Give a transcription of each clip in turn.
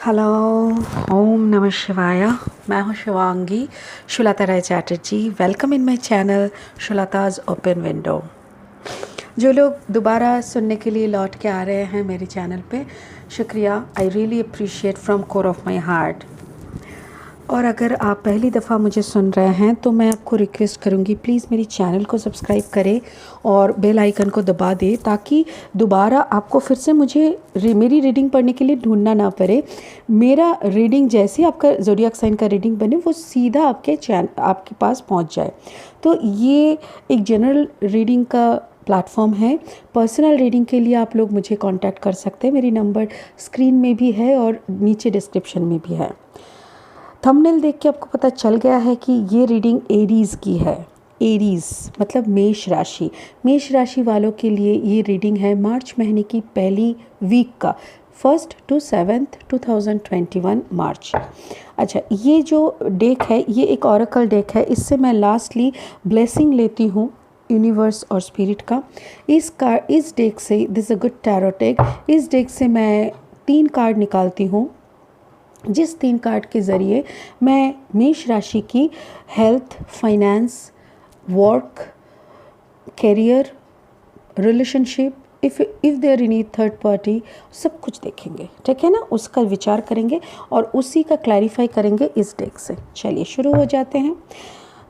Hello, ओम नमः शिवाय। मैं हूँ Shivangi Shulata Rai Chatterjee. Welcome in my channel Shulata's open window. जो लोग दोबारा सुनने के लिए लौट के आ रहे हैं मेरे चैनल पे, शुक्रिया। I really appreciate from core of my heart. और अगर आप पहली दफ़ा मुझे सुन रहे हैं तो मैं आपको रिक्वेस्ट करूंगी, प्लीज़ मेरी चैनल को सब्सक्राइब करें और बेल आइकन को दबा दें ताकि दोबारा आपको फिर से मुझे मेरी रीडिंग पढ़ने के लिए ढूंढना ना पड़े। मेरा रीडिंग जैसे आपका ज़ोडिएक साइन का रीडिंग बने वो सीधा आपके पास पहुंच जाए। तो ये एक जनरल रीडिंग का प्लेटफॉर्म है। पर्सनल रीडिंग के लिए आप लोग मुझे कांटेक्ट कर सकते हैं। मेरी नंबर स्क्रीन में भी है और नीचे डिस्क्रिप्शन में भी है। थंबनेल देख के आपको पता चल गया है कि ये रीडिंग एरीज़ की है। एरीज़ मतलब मेष राशि। मेष राशि वालों के लिए ये रीडिंग है मार्च महीने की पहली वीक का, 1 to 7 2021 मार्च। अच्छा, ये जो डेक है ये एक ऑरेकल डेक है। इससे मैं लास्टली ब्लेसिंग लेती हूँ यूनिवर्स और स्पिरिट का। इस डेक से, this a good tarot deck, इस डेक से मैं 3 कार्ड निकालती हूँ, जिस 3 कार्ड के ज़रिए मैं मेष राशि की health, finance, work, career, relationship, if there any third party, सब कुछ देखेंगे। ठीक है ना, उसका विचार करेंगे और उसी का क्लैरिफाई करेंगे इस डेक से। चलिए शुरू हो जाते हैं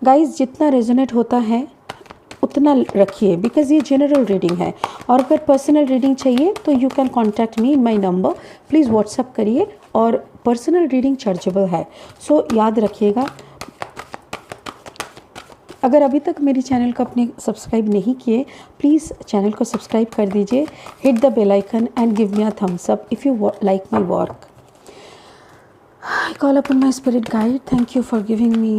गाइस। जितना रेजोनेट होता है उतना रखिए, बिकॉज ये जनरल रीडिंग है। और अगर पर्सनल रीडिंग चाहिए तो you can contact me in my number. Please WhatsApp करिए और पर्सनल रीडिंग चार्जेबल है। सो याद रखिएगा, अगर अभी तक मेरी चैनल को अपने सब्सक्राइब नहीं किए, प्लीज़ चैनल को सब्सक्राइब कर दीजिए। Hit the bell icon and give me a thumbs up if you like my work. I call upon my spirit guide. Thank you for giving me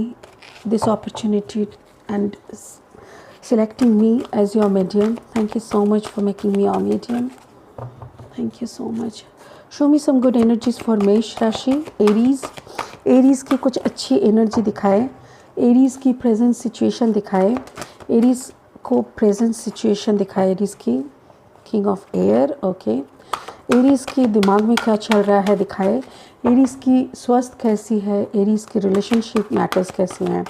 this opportunity and selecting me as your medium. Thank you so much for making me your medium. Thank you so much. Show me some good energies for मेष राशि, Aries. Aries की कुछ अच्छी energy दिखाए, Aries की present situation दिखाए, Aries को present situation दिखाए, एरीज की king of air. Okay, Aries की दिमाग में क्या चल रहा है दिखाए, एरीज की स्वास्थ्य कैसी है, एरीज की रिलेशनशिप मैटर्स कैसी हैं,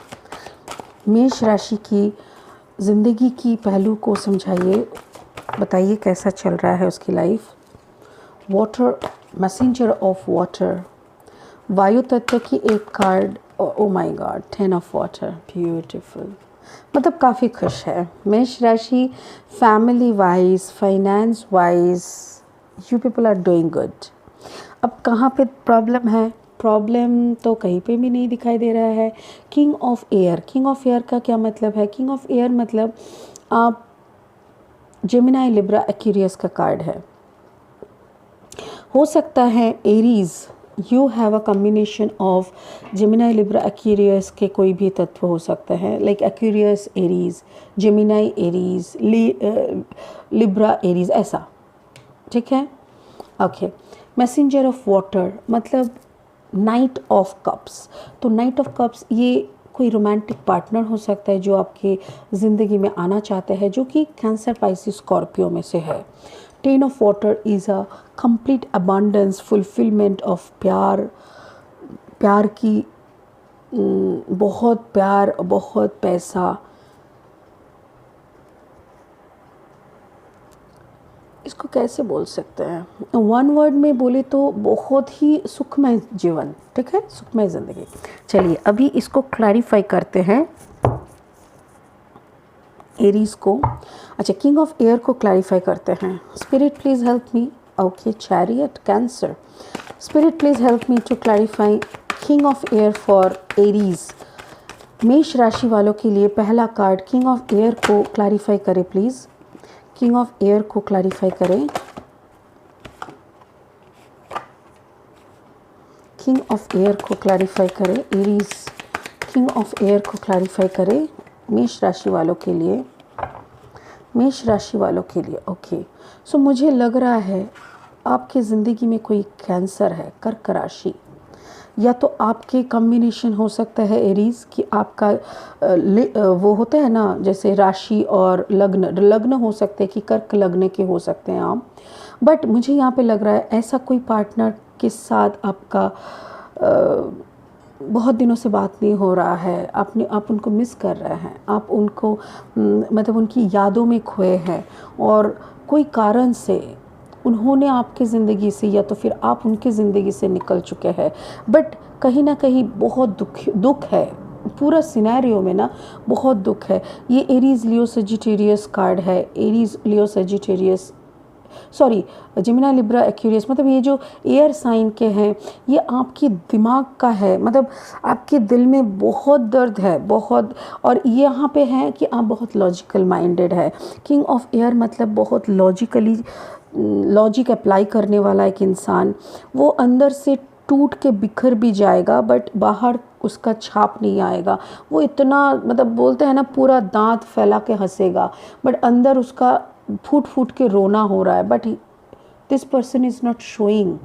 मेष राशि की ज़िंदगी की पहलू को समझाइए, बताइए कैसा चल रहा है उसकी life. Water, messenger of water, वायु तत्व की एक card. Oh my god, 10 of water, beautiful. मतलब काफ़ी खुश है मेष राशि। Family wise, finance wise, you people are doing good. अब कहाँ पे प्रॉब्लम है? प्रॉब्लम तो कहीं पे भी नहीं दिखाई दे रहा है। King of air, king of air का क्या मतलब है? किंग ऑफ एयर मतलब आप जेमिनी, लिब्रा, एक्वेरियस का कार्ड है। हो सकता है Aries, you have a combination of Gemini, Libra, Aquarius के कोई भी तत्व हो सकते हैं, like Aquarius Aries, Gemini Aries, Libra Aries, ऐसा। ठीक है, ओके। मैसेंजर ऑफ वाटर मतलब नाइट ऑफ कप्स। तो नाइट ऑफ कप्स ये कोई रोमांटिक पार्टनर हो सकता है जो आपके ज़िंदगी में आना चाहते हैं, जो कि कैंसर, पाइसिस, स्कॉर्पियो में से है। 10 of water is a complete abundance, fulfilment of प्यार, प्यार की बहुत प्यार, बहुत पैसा। इसको कैसे बोल सकते हैं? वन वर्ड में बोले तो बहुत ही सुखमय जीवन। ठीक है, सुखमय ज़िंदगी। चलिए अभी इसको क्लैरिफाई करते हैं एरीज को। अच्छा, किंग ऑफ एयर को क्लैरिफाई करते हैं। Spirit please help me. Okay, chariot, cancer. Spirit please help me to clarify king of air for Aries. मेष राशि वालों के लिए पहला कार्ड किंग ऑफ एयर को क्लैरिफाई करें प्लीज़। किंग ऑफ एयर को क्लैरिफाई करें। किंग ऑफ एयर को क्लैरिफाई करें एरीज। किंग ऑफ एयर को क्लैरिफाई करें मेष राशि वालों के लिए, मेष राशि वालों के लिए। ओके, सो मुझे लग रहा है आपकी ज़िंदगी में कोई कैंसर है, कर्क राशि, या तो आपके कॉम्बिनेशन हो सकता है एरीज कि आपका वो होता है ना, जैसे राशि और लग्न, लग्न हो सकते हैं कि कर्क लग्न के हो सकते हैं आप। बट मुझे यहाँ पे लग रहा है ऐसा कोई पार्टनर के साथ आपका बहुत दिनों से बात नहीं हो रहा है, आप उनको मिस कर रहे हैं, आप उनको मतलब उनकी यादों में खोए हैं और कोई कारण से उन्होंने आपकी ज़िंदगी से या तो फिर आप उनकी ज़िंदगी से निकल चुके हैं। बट कहीं ना कहीं बहुत दुख है, पूरा सिनेरियो में ना बहुत दुख है। ये एरीज लियो सजिटेरियस कार्ड है, Aries Leo Sagittarius sorry Gemini Libra Aquarius, मतलब ये जो एयर साइन के हैं ये आपकी दिमाग का है, मतलब आपके दिल में बहुत दर्द है बहुत। और यहाँ पे है कि आप बहुत लॉजिकल माइंडेड है। किंग ऑफ एयर मतलब बहुत लॉजिक अप्लाई करने वाला एक इंसान। वो अंदर से टूट के बिखर भी जाएगा बट बाहर उसका छाप नहीं आएगा। वो इतना मतलब बोलते हैं ना पूरा दांत फैला के हंसेगा बट अंदर उसका फूट फूट के रोना हो रहा है। But this person is not showing,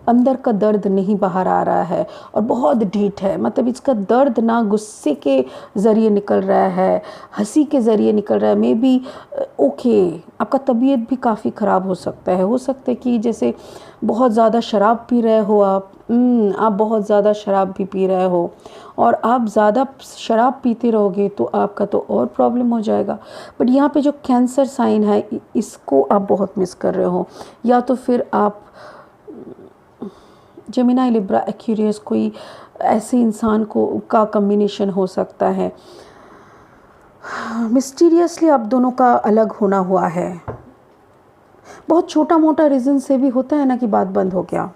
अंदर का दर्द नहीं बाहर आ रहा है और बहुत ढीठ है। मतलब इसका दर्द ना गुस्से के ज़रिए निकल रहा है, हंसी के ज़रिए निकल रहा है। मे बी ओके आपका तबीयत भी काफ़ी ख़राब हो सकता है कि जैसे बहुत ज़्यादा शराब पी रहे हो आप बहुत ज़्यादा शराब भी पी रहे हो और आप ज़्यादा शराब पीते रहोगे तो आपका तो और प्रॉब्लम हो जाएगा। बट यहाँ पे जो कैंसर साइन है इसको आप बहुत मिस कर रहे हो, या तो फिर आप जेमिनी लिब्रा एक्वेरियस कोई ऐसे इंसान का कम्बिनेशन हो सकता है। मिस्टीरियसली आप दोनों का अलग होना हुआ है। बहुत छोटा मोटा रीज़न से भी होता है ना कि बात बंद हो गया,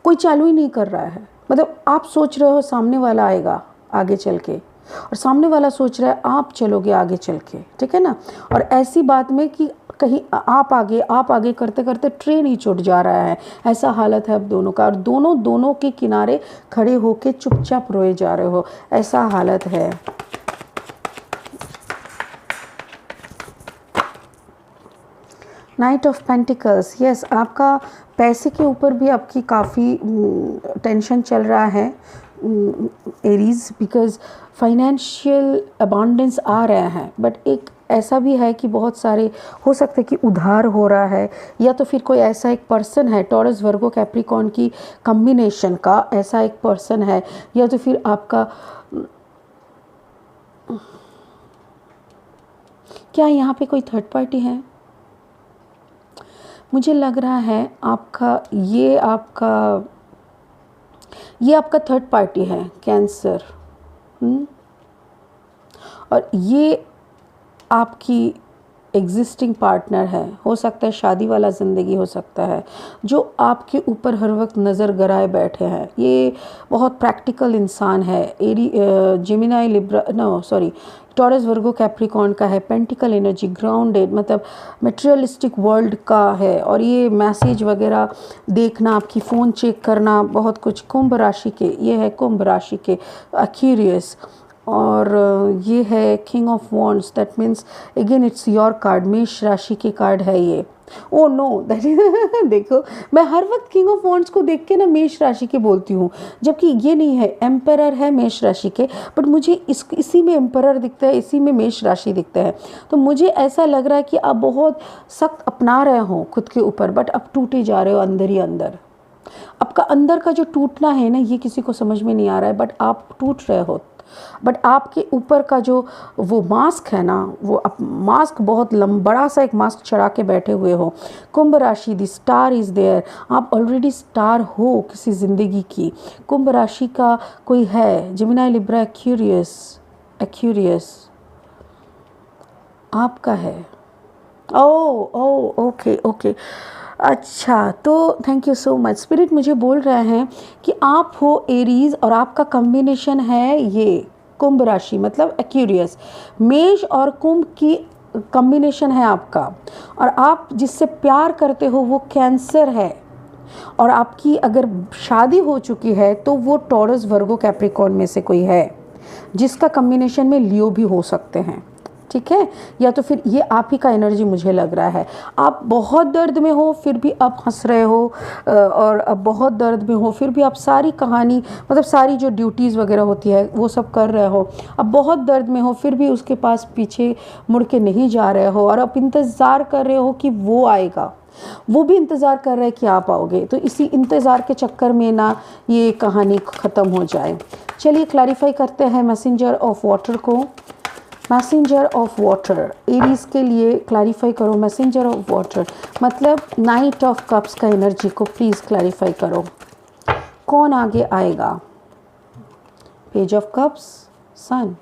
कोई चालू ही नहीं कर रहा है। मतलब आप सोच रहे हो सामने वाला आएगा आगे चल के और सामने वाला सोच रहा है आप चलोगे आगे चल के, ठीक है ना। और ऐसी बात में कि कहीं आप आगे करते करते ट्रेन ही छूट जा रहा है, ऐसा हालत है अब दोनों का। और दोनों के किनारे खड़े होके चुपचाप रोए जा रहे हो, ऐसा हालत है। नाइट ऑफ पेंटिकल्स, यस आपका पैसे के ऊपर भी आपकी काफ़ी टेंशन चल रहा है एरीज, बिकॉज फाइनेंशियल अबांडेंस आ रहे हैं। बट एक ऐसा भी है कि बहुत सारे हो सकते कि उधार हो रहा है, या तो फिर कोई ऐसा एक पर्सन है टॉरस वर्गो कैप्रिकॉर्न की कम्बिनेशन का ऐसा एक पर्सन है, या तो फिर आपका क्या यहाँ पे कोई थर्ड पार्टी है। मुझे लग रहा है ये आपका थर्ड पार्टी है कैंसर। और ये आपकी एग्जिस्टिंग पार्टनर है, हो सकता है शादी वाला ज़िंदगी हो सकता है, जो आपके ऊपर हर वक्त नज़र गराए बैठे हैं। ये बहुत प्रैक्टिकल इंसान है। Gemini Libra Taurus Virgo Capricorn का है, पेंटिकल एनर्जी, ग्राउंडेड, मतलब मटेरियलिस्टिक वर्ल्ड का है। और ये मैसेज वगैरह देखना, आपकी फ़ोन चेक करना, बहुत कुछ। कुंभ राशि के ये है, कुंभ राशि के क्यूरियस। और ये है king of wands, that means again it's your card, मेष राशि के कार्ड है ये। ओ नो दैट देखो मैं हर वक्त किंग ऑफ वॉन्ड्स को देख के ना मेष राशि के बोलती हूँ, जबकि ये नहीं है। एम्परर है मेष राशि के, बट मुझे इसी में एम्परर दिखता है, इसी में मेष राशि दिखता है। तो मुझे ऐसा लग रहा है कि आप बहुत सख्त अपना रहे हो खुद के ऊपर, बट अब टूटे जा रहे हो अंदर ही अंदर। आपका अंदर का जो टूटना है ना ये किसी को समझ में नहीं आ रहा है, बट आप टूट रहे हो। बट आपके ऊपर का जो वो मास्क है ना, वो आप मास्क बहुत बड़ा सा एक मास्क चढ़ा के बैठे हुए हो। कुंभ राशि, दी स्टार इज़ देयर, आप ऑलरेडी स्टार हो किसी ज़िंदगी की। कुंभ राशि का कोई है, जेमिनी लिब्रा एक्वेरियस आपका है। ओ ओके अच्छा, तो thank you so much. Spirit मुझे बोल रहे हैं कि आप हो एरीज और आपका कॉम्बिनेशन है ये कुंभ राशि, मतलब एक्वेरियस। मेष और कुंभ की कॉम्बिनेशन है आपका, और आप जिससे प्यार करते हो वो कैंसर है। और आपकी अगर शादी हो चुकी है तो वो टॉरस वर्गो कैप्रिकॉर्न में से कोई है, जिसका कॉम्बिनेशन में लियो भी हो सकते हैं, ठीक है। या तो फिर ये आप ही का एनर्जी मुझे लग रहा है। आप बहुत दर्द में हो फिर भी आप हंस रहे हो, और अब बहुत दर्द में हो फिर भी आप सारी कहानी, मतलब सारी जो ड्यूटीज़ वगैरह होती है वो सब कर रहे हो। अब बहुत दर्द में हो फिर भी उसके पास पीछे मुड़ के नहीं जा रहे हो, और आप इंतज़ार कर रहे हो कि वो आएगा, वो भी इंतज़ार कर रहा है कि आप आओगे। तो इसी इंतज़ार के चक्कर में ना ये कहानी ख़त्म हो जाए। चलिए क्लैरिफाई करते हैं मैसेंजर ऑफ वाटर को। मैसेंजर ऑफ वाटर एरीज के लिए क्लैरिफाई करो। मैसेंजर ऑफ वाटर मतलब नाइट ऑफ कप्स का एनर्जी को प्लीज़ क्लैरिफाई करो। कौन आगे आएगा? पेज ऑफ कप्स, सन।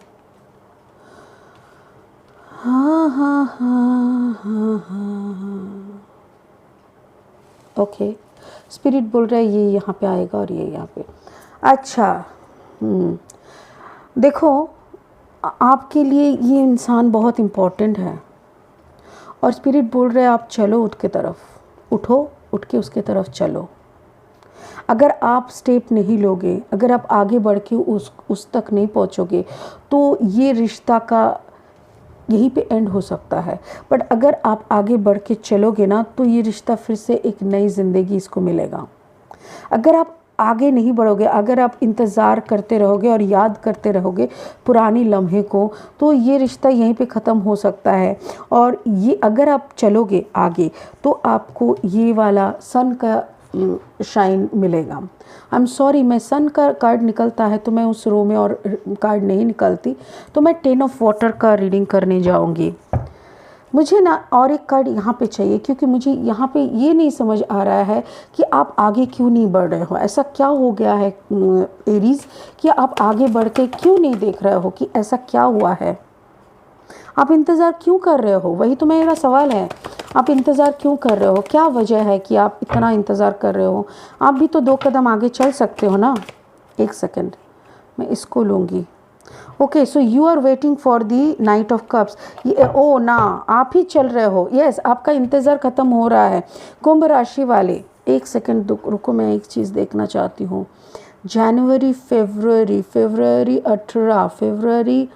हाँ हाँ हाँ हाँ हाँ, ओके। स्पिरिट बोल रहा है ये यहाँ पे आएगा और ये यहाँ पे। अच्छा, देखो आपके लिए ये इंसान बहुत इम्पोर्टेंट है और स्पिरिट बोल रहे हैं आप चलो उसके तरफ, उठो, उठ के उसके तरफ चलो। अगर आप स्टेप नहीं लोगे, अगर आप आगे बढ़ के उस तक नहीं पहुंचोगे तो ये रिश्ता का यहीं पे एंड हो सकता है। बट अगर आप आगे बढ़ के चलोगे ना तो ये रिश्ता फिर से एक नई ज़िंदगी इसको मिलेगा। अगर आप आगे नहीं बढ़ोगे, अगर आप इंतज़ार करते रहोगे और याद करते रहोगे पुरानी लम्हे को, तो ये रिश्ता यहीं पे ख़त्म हो सकता है। और ये अगर आप चलोगे आगे तो आपको ये वाला सन का शाइन मिलेगा। आई एम सॉरी, मैं सन का कार्ड निकलता है तो मैं उस रो में और कार्ड नहीं निकलती, तो मैं 10 ऑफ वाटर का रीडिंग करने जाऊंगी। मुझे ना और एक कार्ड यहाँ पे चाहिए क्योंकि मुझे यहाँ पे ये नहीं समझ आ रहा है कि आप आगे क्यों नहीं बढ़ रहे हो। ऐसा क्या हो गया है एरीज कि आप आगे बढ़ के क्यों नहीं देख रहे हो कि ऐसा क्या हुआ है? आप इंतज़ार क्यों कर रहे हो? वही तो मेरा सवाल है। आप इंतज़ार क्यों कर रहे हो? क्या वजह है कि आप इतना इंतज़ार कर रहे हो? आप भी तो 2 कदम आगे चल सकते हो ना। एक सेकंड, मैं इसको लूँगी। Okay, so you are waiting for the night of cups. ओ ना, आप ही चल रहे हो। यस, आपका इंतज़ार ख़त्म हो रहा है। कुंभ राशि वाले, एक सेकंड रुको, मैं एक चीज़ देखना चाहती हूँ। जनवरी, फरवरी 18, फरवरी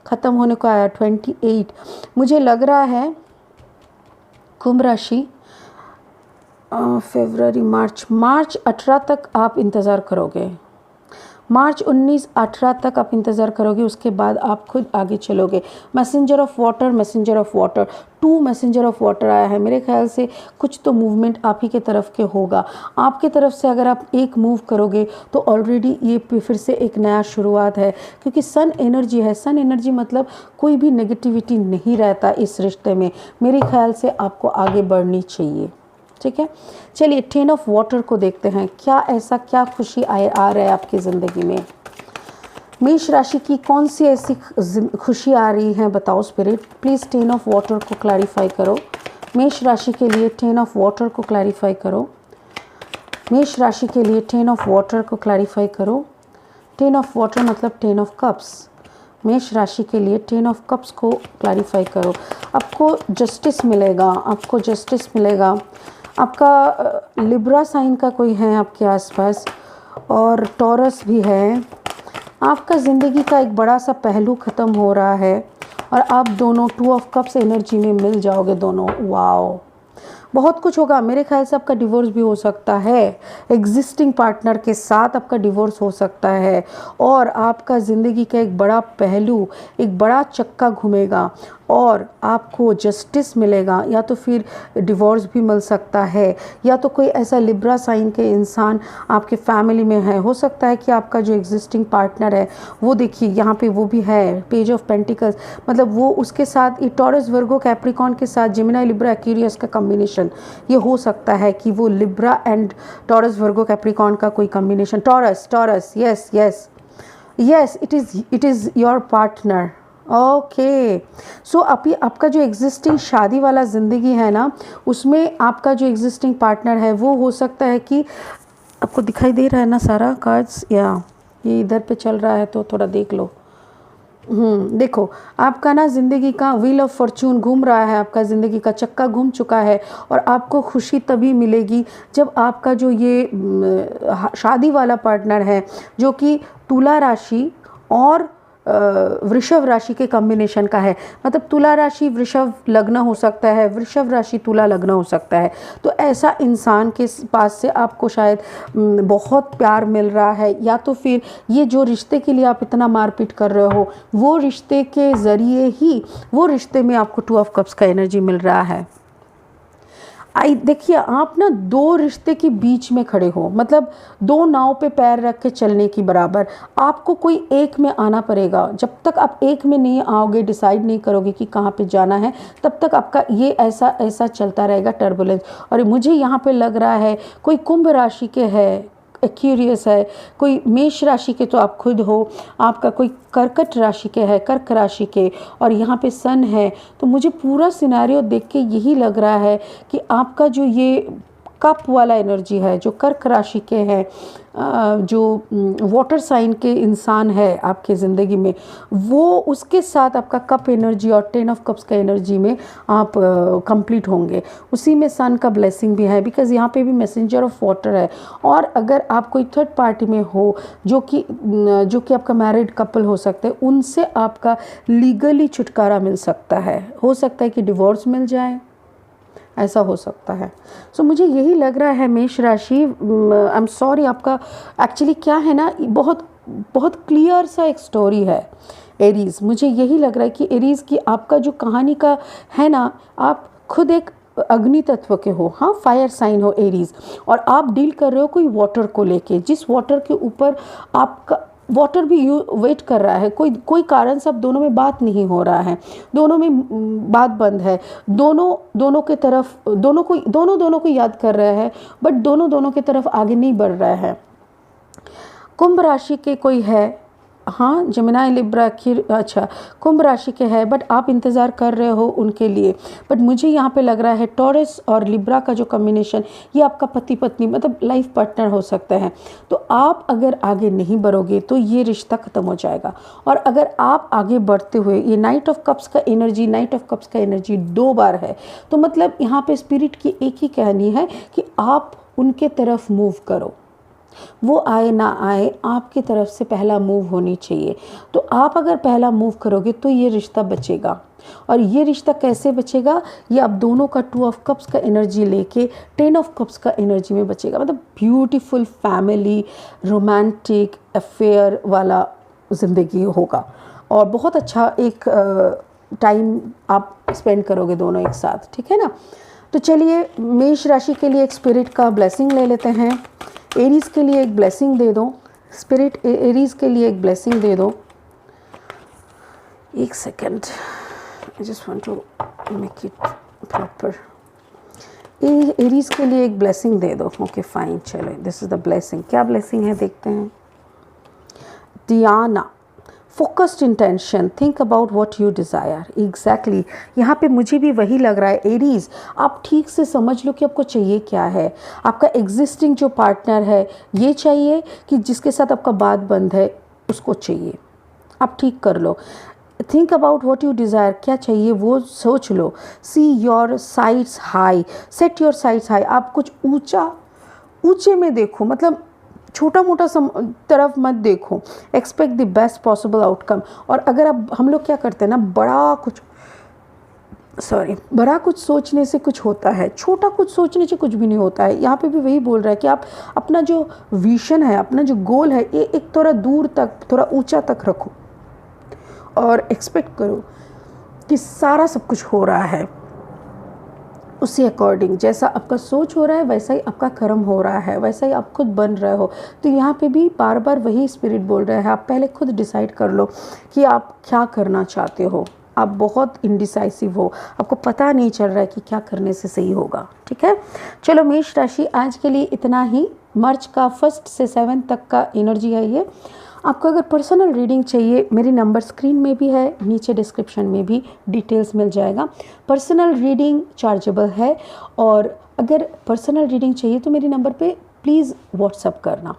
ख़त्म होने को आया, 28। मुझे लग रहा है कुंभ राशि फरवरी, मार्च 18 तक आप इंतज़ार करोगे। मार्च 19-18 तक आप इंतज़ार करोगे, उसके बाद आप खुद आगे चलोगे। Messenger of water, messenger of water 2 messenger of water आया है। मेरे ख्याल से कुछ तो मूवमेंट आप ही के तरफ के होगा। आपके तरफ से अगर आप एक मूव करोगे तो ऑलरेडी ये फिर से एक नया शुरुआत है, क्योंकि सन एनर्जी है। सन एनर्जी मतलब कोई भी नेगेटिविटी नहीं रहता इस रिश्ते में। मेरे ख्याल से आपको आगे बढ़नी चाहिए। ठीक है, चलिए 10 ऑफ वाटर को देखते हैं। क्या खुशी आ रहा है आपकी ज़िंदगी में? मेष राशि की कौन सी ऐसी खुशी आ रही है बताओ स्पिरिट। प्लीज़ 10 ऑफ वाटर को क्लैरिफाई करो। मेष राशि के लिए 10 ऑफ वाटर को क्लैरिफाई करो। मेष राशि के लिए 10 ऑफ वाटर को क्लैरिफाई करो। 10 ऑफ वाटर मतलब 10 ऑफ कप्स। मेष राशि के लिए 10 ऑफ कप्स को क्लैरिफाई करो। आपको जस्टिस मिलेगा, आपको जस्टिस मिलेगा। आपका लिब्रा साइन का कोई है आपके आसपास और टॉरस भी है। आपका ज़िंदगी का एक बड़ा सा पहलू ख़त्म हो रहा है और आप दोनों 2 ऑफ कप्स एनर्जी में मिल जाओगे दोनों। वाओ, बहुत कुछ होगा। मेरे ख्याल से आपका डिवोर्स भी हो सकता है, एग्जिस्टिंग पार्टनर के साथ आपका डिवोर्स हो सकता है और आपका ज़िंदगी का एक बड़ा पहलू, एक बड़ा चक्का घूमेगा और आपको जस्टिस मिलेगा, या तो फिर डिवोर्स भी मिल सकता है, या तो कोई ऐसा लिब्रा साइन के इंसान आपके फैमिली में है। हो सकता है कि आपका जो एग्जिस्टिंग पार्टनर है वो देखिए यहाँ पे वो भी है, पेज ऑफ पेंटिकल्स, मतलब वो उसके साथ ये टॉरस वर्गो कैप्रिकॉन के साथ जेमिनी लिब्रा एक्वेरियस का कॉम्बिनेशन, ये हो सकता है कि वो Libra and Taurus Virgo Capricorn का कोई combination. Taurus, yes yes yes, it is your partner. Okay, so अभी आपका जो एग्जिस्टिंग शादी वाला ज़िंदगी है ना, उसमें आपका जो एग्जिस्टिंग पार्टनर है वो हो सकता है कि आपको दिखाई दे रहा है ना सारा कार्ड्स, या ये इधर पे चल रहा है तो थोड़ा देख लो। देखो आपका ना ज़िंदगी का व्हील ऑफ फॉर्चून घूम रहा है, आपका ज़िंदगी का चक्का घूम चुका है और आपको खुशी तभी मिलेगी जब आपका जो ये शादी वाला पार्टनर है जो कि तुला राशि और वृषभ राशि के कॉम्बिनेशन का है। मतलब तुला राशि वृषभ लग्न हो सकता है, वृषभ राशि तुला लग्न हो सकता है। तो ऐसा इंसान के पास से आपको शायद बहुत प्यार मिल रहा है, या तो फिर ये जो रिश्ते के लिए आप इतना मारपीट कर रहे हो वो रिश्ते के ज़रिए ही वो रिश्ते में आपको 2 ऑफ कप्स का एनर्जी मिल रहा है। देखिए आप ना दो रिश्ते के बीच में खड़े हो, मतलब दो नाव पे पैर रख के चलने की बराबर। आपको कोई एक में आना पड़ेगा। जब तक आप एक में नहीं आओगे, डिसाइड नहीं करोगे कि कहाँ पे जाना है, तब तक आपका ये ऐसा ऐसा चलता रहेगा टर्बुलेंस। और मुझे यहाँ पे लग रहा है कोई कुंभ राशि के है, एक्यूरियस है, कोई मेष राशि के तो आप खुद हो, आपका कोई कर्कट राशि के है, कर्क राशि के, और यहाँ पे सन है। तो मुझे पूरा सिनेरियो देख के यही लग रहा है कि आपका जो ये कप वाला एनर्जी है, जो कर्क राशि के हैं, जो वाटर साइन के इंसान है आपके ज़िंदगी में, वो उसके साथ आपका कप एनर्जी और 10 ऑफ कप्स का एनर्जी में आप कंप्लीट होंगे। उसी में सन का ब्लेसिंग भी है, बिकॉज़ यहाँ पे भी मैसेंजर ऑफ वाटर है। और अगर आप कोई थर्ड पार्टी में हो जो कि आपका मैरिड कपल हो सकते हैं, उनसे आपका लीगली छुटकारा मिल सकता है। हो सकता है कि डिवोर्स मिल जाए, ऐसा हो सकता है। सो मुझे यही लग रहा है मेष राशि, आई एम सॉरी, आपका एक्चुअली क्या है ना, बहुत बहुत क्लियर सा एक स्टोरी है एरीज़। मुझे यही लग रहा है कि एरीज़ की आपका जो कहानी का है ना, आप खुद एक अग्नि तत्व के हो, हाँ, फायर साइन हो एरीज़, और आप डील कर रहे हो कोई वाटर को लेके, जिस वाटर के ऊपर आपका वाटर भी वेट कर रहा है। कोई कारण से अब दोनों में बात नहीं हो रहा है, दोनों में बात बंद है, दोनों के तरफ दोनों को याद कर रहे हैं, बट दोनों की तरफ आगे नहीं बढ़ रहा है। कुंभ राशि के कोई है, हाँ, जमिनाई लिब्रा अच्छा कुंभ राशि के है, बट आप इंतज़ार कर रहे हो उनके लिए। बट मुझे यहाँ पे लग रहा है टॉरस और लिब्रा का जो कॉम्बिनेशन, ये आपका पति पत्नी मतलब लाइफ पार्टनर हो सकता है। तो आप अगर आगे नहीं बढ़ोगे तो ये रिश्ता ख़त्म हो जाएगा। और अगर आप आगे बढ़ते हुए, ये नाइट ऑफ कप्स का एनर्जी 2 बार है, तो मतलब यहाँ पे स्पिरिट की एक ही कहानी है कि आप उनके तरफ मूव करो। वो आए ना आए, आपकी तरफ से पहला मूव होनी चाहिए। तो आप अगर पहला मूव करोगे तो ये रिश्ता बचेगा। और ये रिश्ता कैसे बचेगा, ये आप दोनों का 2 ऑफ कप्स का एनर्जी लेके 10 ऑफ कप्स का एनर्जी में बचेगा। मतलब ब्यूटीफुल फैमिली, रोमांटिक अफेयर वाला ज़िंदगी होगा, और बहुत अच्छा एक टाइम आप स्पेंड करोगे दोनों एक साथ, ठीक है ना। तो चलिए मेष राशि के लिए एक स्पिरिट का ब्लेसिंग ले लेते हैं। एरीज़ के लिए एक ब्लेसिंग दे दो, स्पिरिट एरीज़ के लिए एक ब्लेसिंग दे दो। एक second, I just want to make it proper. Aries के लिए एक ब्लेसिंग दे दो। ओके फाइन, चलो दिस इज़ द ब्लेसिंग। क्या ब्लेसिंग है देखते हैं। Diana, focused intention, think about what you desire. Exactly, यहाँ पे मुझे भी वही लग रहा है। एरीज़, आप ठीक से समझ लो कि आपको चाहिए क्या है। आपका एग्जिस्टिंग जो पार्टनर है, ये चाहिए कि जिसके साथ आपका बात बंद है उसको चाहिए, आप ठीक कर लो। Think about what you desire, क्या चाहिए वो सोच लो। See your sights high, set your sights high. आप कुछ ऊंचे में देखो, मतलब छोटा मोटा तरफ मत देखो। Expect the best possible outcome. और अगर हम लोग क्या करते हैं ना, बड़ा कुछ सोचने से कुछ होता है, छोटा कुछ सोचने से कुछ भी नहीं होता है। यहाँ पे भी वही बोल रहा है कि आप अपना जो विजन है, अपना जो गोल है, ये एक थोड़ा दूर तक, थोड़ा ऊंचा तक रखो, और एक्सपेक्ट करो कि सारा सब कुछ हो रहा है उसी अकॉर्डिंग। जैसा आपका सोच हो रहा है वैसा ही आपका कर्म हो रहा है, वैसा ही आप खुद बन रहे हो। तो यहाँ पे भी बार बार वही स्पिरिट बोल रहा है, आप पहले खुद डिसाइड कर लो कि आप क्या करना चाहते हो। आप बहुत इंडिसाइसिव हो, आपको पता नहीं चल रहा है कि क्या करने से सही होगा, ठीक है। चलो मेष राशि, आज के लिए इतना ही। मार्च का 1 से 7 तक का एनर्जी है ये। आपको अगर पर्सनल रीडिंग चाहिए, मेरी नंबर स्क्रीन में भी है, नीचे डिस्क्रिप्शन में भी डिटेल्स मिल जाएगा। पर्सनल रीडिंग चार्जेबल है, और अगर पर्सनल रीडिंग चाहिए तो मेरे नंबर पे प्लीज़ व्हाट्सअप करना।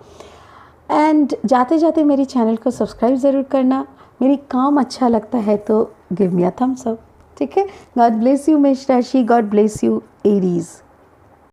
एंड जाते जाते मेरी चैनल को सब्सक्राइब ज़रूर करना। मेरी काम अच्छा लगता है तो give me a thumbs up, ठीक है। गॉड ब्लेस यू मेष राशि, गॉड ब्लेस यू एरीज़।